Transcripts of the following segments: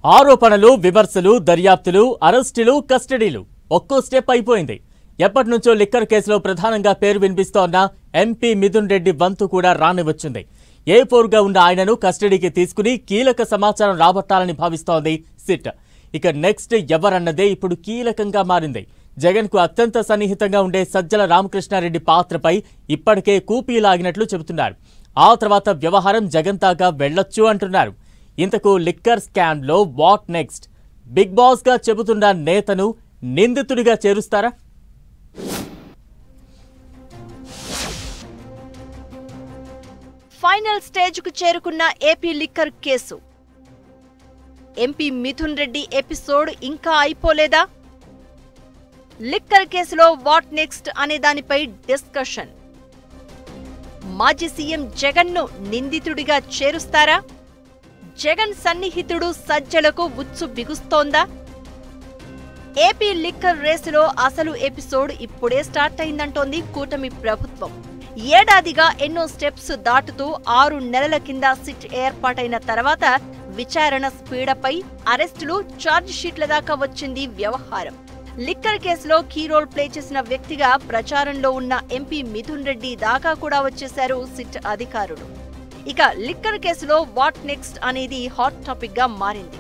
ఆరోపణలు, విమర్శలు, దర్యాప్తులు, అరెస్టులు, కస్టడీలు ఒక్కో స్టెప్ అయిపోయింది. ఎప్పటినుంచో లిక్కర్ కేసులో ప్రధానంగా పేరు వినిపిస్తోన్న ఎంపీ మిథున్ రెడ్డి వంతు కూడా రానివచ్చింది. ఏ4గా ఉన్న ఆయనను కస్టడీకి తీసుకుని కీలక సమాచారం రాబట్టాలని భావిస్తోంది సిట్. ఇక నెక్స్ట్ ఎవరన్నదే ఇప్పుడు కీలకంగా మారింది. జగన్కు అత్యంత సన్నిహితంగా ఉండే సజ్జల రామకృష్ణారెడ్డి పాత్రపై ఇప్పటికే కూపీలాగినట్లు చెబుతున్నారు. ఆ తర్వాత వ్యవహారం జగన్ దాకా వెళ్లొచ్చు అంటున్నారు. ఇంతకు లిక్కర్ స్కామ్లో వాట్ నెక్స్ట్? బిగ్ బాస్ గా చెబుతున్న నేతను నిందితుడిగా చేరుస్తారా? ఫైనల్ స్టేజ్ కు చేరుకున్న AP liquor case. MP Mithun Reddy episode ఇంకా అయిపోలేదా? లిక్కర్ కేసులో వాట్ నెక్స్ట్ అనే దానిపై డిస్కషన్. మాజీ సీఎం జగన్ ను నిందితుడిగా చేరుస్తారా? జగన్ సన్నిహితుడు సజ్జలకు ఉచ్చు బిగుస్తోందా? ఏపీ లిక్కర్ రేసులో అసలు ఎపిసోడ్ ఇప్పుడే స్టార్ట్ అయిందంటోంది కూటమి ప్రభుత్వం. ఏడాదిగా ఎన్నో స్టెప్స్ దాటుతూ 6 నెలల కింద సిట్ ఏర్పాటైన తర్వాత విచారణ స్పీడపై అరెస్టులు, ఛార్జ్ షీట్ల దాకా వచ్చింది వ్యవహారం. లిక్కర్ కేసులో కీ రోల్ ప్లే చేసిన వ్యక్తిగా ప్రచారంలో ఉన్న ఎంపీ మిథున్ రెడ్డి దాకా కూడా వచ్చేశారు సిట్ అధికారులు. ఇక లిక్కర్ కేసులో వాట్ నెక్స్ట్ అనేది హాట్ టాపిక్ గా మారింది.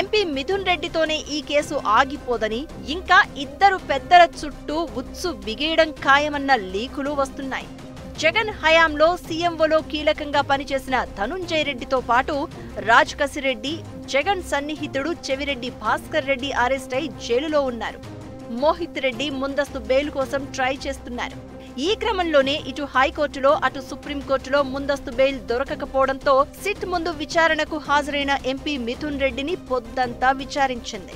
ఎంపీ మిథున్ రెడ్డితోనే ఈ కేసు ఆగిపోదని, ఇంకా ఇద్దరు పెద్దల చుట్టూ ఉచ్చు బిగేయడం ఖాయమన్న లీకులు వస్తున్నాయి. జగన్ హయాంలో సీఎంఓలో కీలకంగా పనిచేసిన ధనుంజయ రెడ్డితో పాటు రాజ్ కసిరెడ్డి, జగన్ సన్నిహితుడు చెవిరెడ్డి భాస్కర్ రెడ్డి అరెస్ట్ అయి జైలులో ఉన్నారు. మోహిత్ రెడ్డి ముందస్తు బెయిల్ కోసం ట్రై చేస్తున్నారు. ఈ క్రమంలోనే ఇటు హైకోర్టులో, అటు సుప్రీంకోర్టులో ముందస్తు బెయిల్ దొరకకపోవడంతో సిట్ ముందు విచారణకు హాజరైన ఎంపీ మిథున్ రెడ్డిని పొద్దంతా విచారించింది.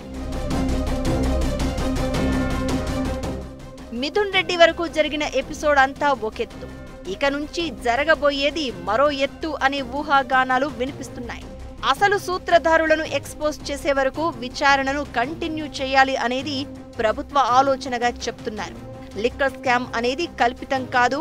మిథున్ రెడ్డి వరకు జరిగిన ఎపిసోడ్ అంతా ఒకెత్తు, ఇక నుంచి జరగబోయేది మరో ఎత్తు అనే ఊహాగానాలు వినిపిస్తున్నాయి. అసలు సూత్రధారులను ఎక్స్పోజ్ చేసే వరకు విచారణను కంటిన్యూ చేయాలి అనేది ప్రభుత్వ ఆలోచనగా చెప్తున్నారు. లిక్కర్ స్కామ్ అనేది కల్పితం కాదు,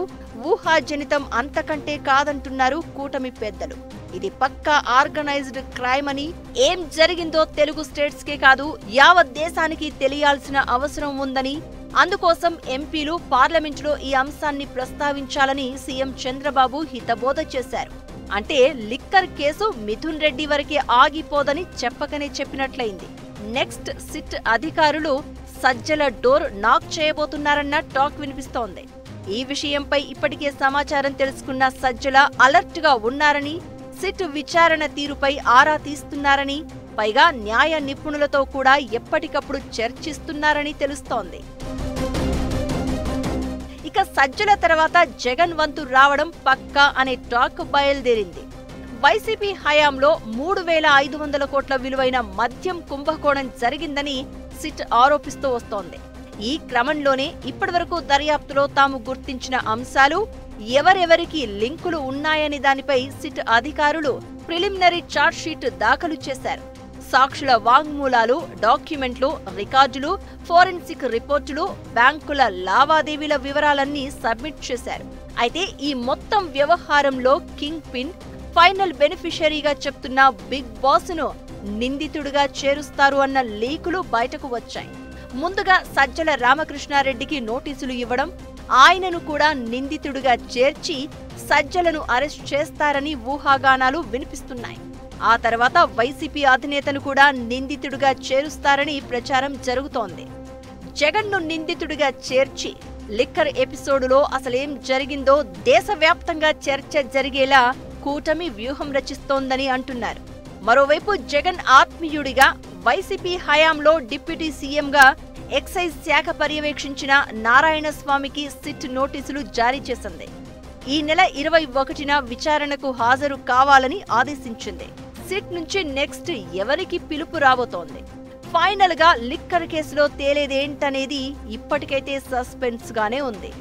ఊహాజనితం అంతకంటే కాదంటున్నారు కూటమి పెద్దలు. ఇది పక్కా ఆర్గనైజ్డ్ క్రైమ్ అని, ఏం జరిగిందో తెలుగు స్టేట్స్ కే కాదు యావత్ దేశానికి తెలియాల్సిన అవసరం ఉందని, అందుకోసం ఎంపీలు పార్లమెంటులో ఈ అంశాన్ని ప్రస్తావించాలని సీఎం చంద్రబాబు హితబోధ చేశారు. అంటే లిక్కర్ కేసు మిథున్ రెడ్డి వరకే ఆగిపోదని చెప్పకనే చెప్పినట్లయింది. నెక్స్ట్ సిట్ అధికారులు సజ్జల డోర్ నాక్ చేయబోతున్నారన్న టాక్ వినిపిస్తోంది. ఈ విషయంపై ఇప్పటికే సమాచారం తెలుసుకున్న సజ్జల అలర్ట్ గా ఉన్నారని, సిట్ విచారణ తీరుపై ఆరా తీస్తున్నారని, పైగా న్యాయ నిపుణులతో కూడా ఎప్పటికప్పుడు చర్చిస్తున్నారని తెలుస్తోంది. ఇక సజ్జల తర్వాత జగన్ వంతు రావడం పక్కా అనే టాక్ బయలుదేరింది. వైసీపీ హయాంలో 3,500 కోట్ల విలువైన మద్యం కుంభకోణం జరిగిందని సిట్ ఆరోపిస్తూ వస్తోంది. ఈ క్రమంలోనే ఇప్పటివరకు దర్యాప్తులో తాము గుర్తించిన అంశాలు, ఎవరెవరికి లింకులు ఉన్నాయనే దానిపై సిట్ అధికారులు ప్రిలిమినరీ ఛార్జ్ షీట్ దాఖలు చేశారు. సాక్షుల వాంగ్మూలాలు, డాక్యుమెంట్లు, రికార్డులు, ఫోరెన్సిక్ రిపోర్టులు, బ్యాంకుల లావాదేవీల వివరాలన్నీ సబ్మిట్ చేశారు. అయితే ఈ మొత్తం వ్యవహారంలో కింగ్ పిన్, ఫైనల్ బెనిఫిషరీగా చెప్తున్న బిగ్ బాస్ ను నిందితుడిగా చేరుస్తారు అన్న లీకులు బయటకు వచ్చాయి. ముందుగా సజ్జల రామకృష్ణారెడ్డికి నోటీసులు ఇవ్వడం, ఆయనను కూడా నిందితుడిగా చేర్చి సజ్జలను అరెస్ట్ చేస్తారని ఊహాగానాలు వినిపిస్తున్నాయి. ఆ తర్వాత వైసీపీ అధినేతను కూడా నిందితుడిగా చేరుస్తారని ప్రచారం జరుగుతోంది. జగన్ను నిందితుడిగా చేర్చి లిక్కర్ ఎపిసోడులో అసలేం జరిగిందో దేశవ్యాప్తంగా చర్చ జరిగేలా కూటమి వ్యూహం రచిస్తోందని అంటున్నారు. మరోవైపు జగన్ ఆత్మీయుడిగా వైసీపీ హయాంలో డిప్యూటీ సీఎంగా ఎక్సైజ్ శాఖ పర్యవేక్షించిన నారాయణ స్వామికి సిట్ నోటీసులు జారీ చేసింది. ఈ నెల 21న విచారణకు హాజరు కావాలని ఆదేశించింది. సిట్ నుంచి నెక్స్ట్ ఎవరికి పిలుపు రాబోతోంది? ఫైనల్ గా లిక్కర్ కేసులో తేలేదేంటనేది ఇప్పటికైతే సస్పెన్స్ గానే ఉంది.